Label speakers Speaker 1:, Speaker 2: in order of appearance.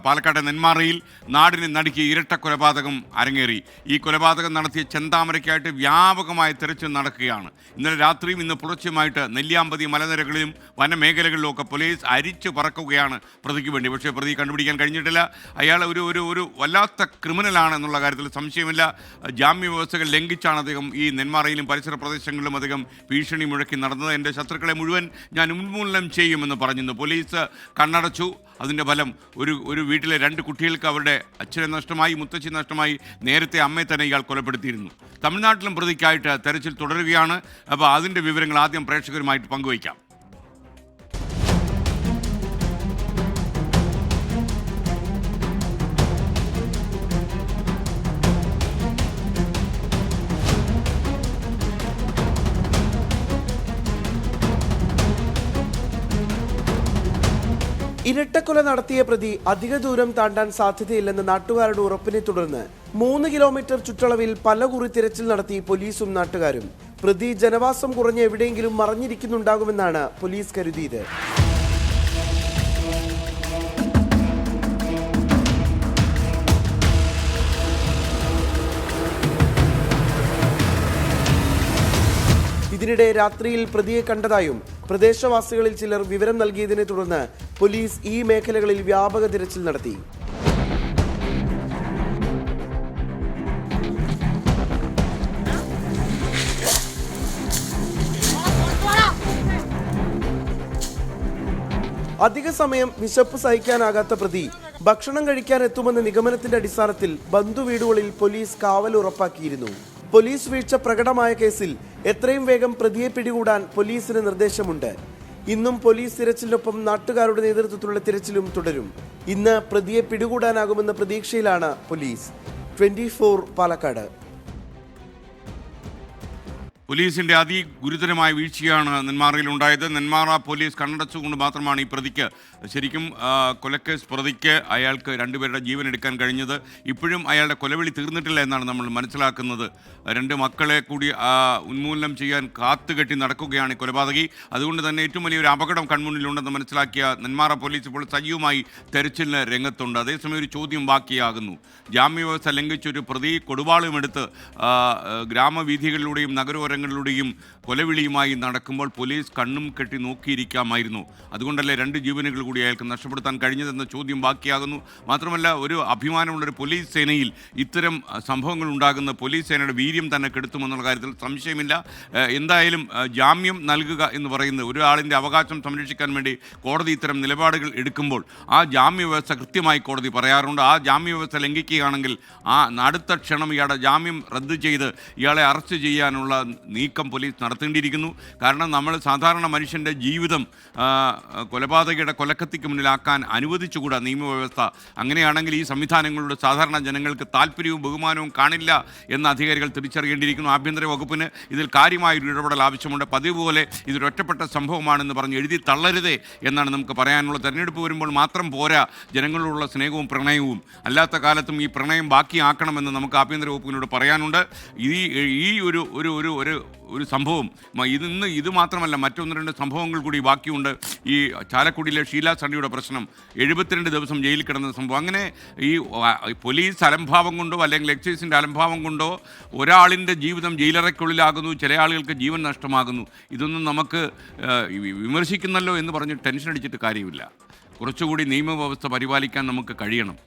Speaker 1: പാലക്കാട് നെന്മാറയിൽ നാടിനെ നടുക്കിയ ഇരട്ട കൊലപാതകം അരങ്ങേറി. ഈ കൊലപാതകം നടത്തിയ ചെന്താമരയ്ക്കായിട്ട് വ്യാപകമായ തെരച്ചിൽ നടക്കുകയാണ്. ഇന്നലെ രാത്രിയും ഇന്ന് പുലർച്ചെയുമായിട്ട് നെല്ലിയാമ്പതി മലനിരകളിലും വനമേഖലകളിലും ഒക്കെ പോലീസ് അരിച്ചു പറക്കുകയാണ് പ്രതിക്ക് വേണ്ടി. പക്ഷേ പ്രതി കണ്ടുപിടിക്കാൻ കഴിഞ്ഞിട്ടില്ല. അയാൾ ഒരു വല്ലാത്ത ക്രിമിനലാണ് എന്നുള്ള കാര്യത്തിൽ സംശയമില്ല. ജാമ്യ വ്യവസ്ഥകൾ ലംഘിച്ചാണ് അദ്ദേഹം ഈ നെന്മാറയിലും പരിസര പ്രദേശങ്ങളിലും അദ്ദേഹം ഭീഷണി മുഴക്കി നടന്നത്. എൻ്റെ ശത്രുക്കളെ മുഴുവൻ ഞാൻ ഉന്മൂലനം ചെയ്യുമെന്ന് പറഞ്ഞിരുന്നു. പോലീസ് കണ്ണടച്ചു. അതിൻ്റെ ഫലം ഒരു വീട്ടിലെ 2 കുട്ടികൾക്ക് അവരുടെ അച്ഛനെ നഷ്ടമായി, മുത്തച്ഛി നഷ്ടമായി. നേരത്തെ അമ്മയെ തന്നെ ഇയാൾ കൊലപ്പെടുത്തിയിരുന്നു. തമിഴ്നാട്ടിലും പ്രതിക്കായിട്ട് തെരച്ചിൽ തുടരുകയാണ്. അപ്പോൾ അതിൻ്റെ വിവരങ്ങൾ ആദ്യം പ്രേക്ഷകരുമായിട്ട് പങ്കുവയ്ക്കാം.
Speaker 2: ഇരട്ടക്കൊല നടത്തിയ പ്രതി അധിക ദൂരം താണ്ടാൻ സാധ്യതയില്ലെന്ന നാട്ടുകാരുടെ ഉറപ്പിനെ തുടർന്ന് 3 കിലോമീറ്റർ ചുറ്റളവിൽ പലകുറി തിരച്ചിൽ നടത്തി പോലീസും നാട്ടുകാരും. പ്രതി ജനവാസം കുറഞ്ഞ എവിടെയെങ്കിലും മറഞ്ഞിരിക്കുന്നുണ്ടാകുമെന്നാണ് പോലീസ് കരുതിയത്. ഇതിനിടെ രാത്രിയിൽ പ്രതിയെ കണ്ടതായും പ്രദേശവാസികളിൽ ചിലർ വിവരം നൽകിയതിനെ തുടർന്ന് പോലീസ് ഈ മേഖലകളിൽ വ്യാപക തിരച്ചിൽ നടത്തി. അധിക സമയം വിശപ്പ് സഹിക്കാനാകാത്ത പ്രതി ഭക്ഷണം കഴിക്കാൻ എത്തുമെന്ന നിഗമനത്തിന്റെ അടിസ്ഥാനത്തിൽ ബന്ധുവീടുകളിൽ പോലീസ് കാവൽ ഉറപ്പാക്കിയിരുന്നു. പോലീസ് വീഴ്ച പ്രകടമായ കേസിൽ എത്രയും വേഗം പ്രതിയെ പിടികൂടാൻ പോലീസിന് നിർദ്ദേശമുണ്ട്. ഇന്നും പോലീസ് തിരച്ചിലിനൊപ്പം നാട്ടുകാരുടെ നേതൃത്വത്തിലുള്ള തിരച്ചിലും തുടരും. ഇന്ന് പ്രതിയെ പിടികൂടാനാകുമെന്ന പ്രതീക്ഷയിലാണ് പോലീസ്. 24 പാലക്കാട്.
Speaker 1: പോലീസിൻ്റെ അതിഗുരുതരമായ വീഴ്ചയാണ് നെന്മാറയിൽ ഉണ്ടായത്. നെന്മാറ പോലീസ് കണ്ണടച്ചുകൊണ്ട് മാത്രമാണ് ഈ പ്രതിക്ക്, ശരിക്കും കൊലക്കേസ് പ്രതിക്ക് അയാൾക്ക് 2 പേരുടെ ജീവൻ എടുക്കാൻ കഴിഞ്ഞത്. ഇപ്പോഴും അയാളുടെ കൊലവിളി തീർന്നിട്ടില്ല എന്നാണ് നമ്മൾ മനസ്സിലാക്കുന്നത്. 2 മക്കളെ കൂടി ഉന്മൂലനം ചെയ്യാൻ കാത്തുകെട്ടി നടക്കുകയാണ് ഈ കൊലപാതകി. അതുകൊണ്ട് തന്നെ ഏറ്റവും വലിയൊരു അപകടം കൺമുന്നിലുണ്ടെന്ന് മനസ്സിലാക്കിയ നെന്മാറ പോലീസ് ഇപ്പോൾ സജീവമായി തെരച്ചിലിന് രംഗത്തുണ്ട്. അതേസമയം ഒരു ചോദ്യം ബാക്കിയാകുന്നു. ജാമ്യവ്യവസ്ഥ ലംഘിച്ചൊരു പ്രതി കൊടുവാളുമെടുത്ത് ഗ്രാമവീഥികളിലൂടെയും നഗരോരങ്ങളിലൂടെയും കൊലവിളിയുമായി നടക്കുമ്പോൾ പോലീസ് കണ്ണും കെട്ടി നോക്കിയിരിക്കാമായിരുന്നു. അതുകൊണ്ടല്ലേ 2 ജീവനുകൾ കൂടി അയാൾക്ക് നഷ്ടപ്പെടുത്താൻ കഴിഞ്ഞതെന്ന ചോദ്യം ബാക്കിയാകുന്നു. മാത്രമല്ല, ഒരു അഭിമാനമുള്ളൊരു പോലീസ് സേനയിൽ ഇത്തരം സംഭവങ്ങൾ ഉണ്ടാകുന്ന പോലീസ് സേനയുടെ വീര്യം തന്നെ കെടുത്തുമെന്നുള്ള കാര്യത്തിൽ സംശയമില്ല. എന്തായാലും ജാമ്യം നൽകുക എന്ന് പറയുന്നത് ഒരാളിൻ്റെ അവകാശം സംരക്ഷിക്കാൻ വേണ്ടി കോടതി ഇത്തരം നിലപാടുകൾ എടുക്കുമ്പോൾ ആ ജാമ്യ വ്യവസ്ഥ കൃത്യമായി കോടതി പറയാറുണ്ട്. ആ ജാമ്യ വ്യവസ്ഥ ലംഘിക്കുകയാണെങ്കിൽ അടുത്ത ക്ഷണം ഇയാളുടെ ജാമ്യം റദ്ദ് ചെയ്ത് ഇയാളെ അറസ്റ്റ് ചെയ്യാനുള്ള നീക്കം പോലീസ് നടത്തേണ്ടിയിരിക്കുന്നു. കാരണം നമ്മൾ സാധാരണ മനുഷ്യൻ്റെ ജീവിതം കൊലപാതകയുടെ കൊലക്കത്തിക്ക് മുന്നിലാക്കാൻ അനുവദിച്ചുകൂടാ നിയമവ്യവസ്ഥ. അങ്ങനെയാണെങ്കിൽ ഈ സംവിധാനങ്ങളുടെ സാധാരണ ജനങ്ങൾക്ക് താല്പര്യവും ബഹുമാനവും കാണില്ല എന്ന അധികാരികൾ തിരിച്ചറിയേണ്ടിയിരിക്കുന്നു. ആഭ്യന്തര വകുപ്പിന് ഇതിൽ കാര്യമായൊരു ഇടപെടൽ ആവശ്യമുണ്ട്. പതിവ് പോലെ ഇതൊരു ഒറ്റപ്പെട്ട സംഭവമാണെന്ന് പറഞ്ഞ് എഴുതി തള്ളരുതേ എന്നാണ് നമുക്ക് പറയാനുള്ളത്. തെരഞ്ഞെടുപ്പ് വരുമ്പോൾ മാത്രം പോരാ ജനങ്ങളോടുള്ള സ്നേഹവും പ്രണയവും. അല്ലാത്ത കാലത്തും ഈ പ്രണയം ബാക്കിയാക്കണമെന്ന് നമുക്ക് ആഭ്യന്തര വകുപ്പിനോട് പറയാനുണ്ട്. ഈ ഒരു സംഭവം ഇന്ന് ഇത് മാത്രമല്ല, മറ്റൊന്ന് 2 സംഭവങ്ങൾ കൂടി ബാക്കിയുണ്ട്. ഈ ചാലക്കുടിയിലെ ഷീല സണ്ണിയുടെ പ്രശ്നം, 72 ദിവസം ജയിലിൽ കിടന്ന സംഭവം. അങ്ങനെ ഈ പോലീസ് അലംഭാവം കൊണ്ടോ അല്ലെങ്കിൽ എക്സൈസിൻ്റെ അലംഭാവം കൊണ്ടോ ഒരാളിൻ്റെ ജീവിതം ജയിലറയ്ക്കുള്ളിലാകുന്നു, ചില ആളുകൾക്ക് ജീവൻ നഷ്ടമാകുന്നു. ഇതൊന്നും നമുക്ക് വിമർശിക്കുന്നല്ലോ എന്ന് പറഞ്ഞ് ടെൻഷൻ അടിച്ചിട്ട് കാര്യമില്ല. കുറച്ചുകൂടി നിയമവ്യവസ്ഥ പരിപാലിക്കാൻ നമുക്ക് കഴിയണം.